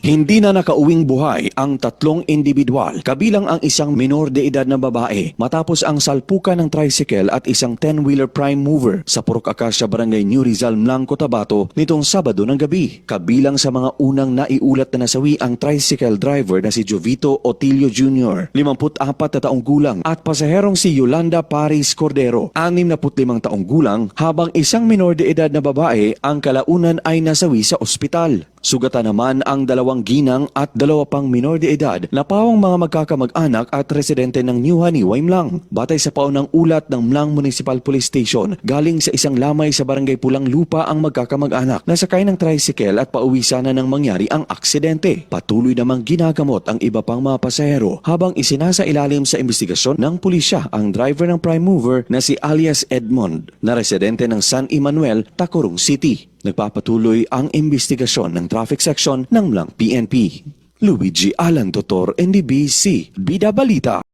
Hindi na nakauwing buhay ang tatlong individual, kabilang ang isang minor de edad na babae matapos ang salpukan ng tricycle at isang 10-wheeler prime mover sa Purok Acacia, Barangay New Rizal, Mlang, Cotabato nitong Sabado ng gabi. Kabilang sa mga unang naiulat na nasawi ang tricycle driver na si Jovito Otilio Jr., 54 na taong gulang, at pasaherong si Yolanda Paris Cordero, 65 taong gulang, habang isang minor de edad na babae ang kalaunan ay nasawi sa ospital. Sugatan naman ang dalawang ginang at dalawa pang minor de edad na pawang mga magkakamag-anak at residente ng New Haniway, Mlang. Batay sa paunang ulat ng Mlang Municipal Police Station, galing sa isang lamay sa Barangay Pulang Lupa ang magkakamag-anak na sakay ng tricycle at pauwi sana nang mangyari ang aksidente. Patuloy namang ginagamot ang iba pang mga pasahero habang isinasailalim sa investigasyon ng pulisya ang driver ng prime mover na si alias Edmond na residente ng San Emanuel, Tacurong City. Nagpapatuloy ang investigasyon ng Traffic Section ng Mlang PNP. Luigi Alan Totor, NDBC, Bida Balita.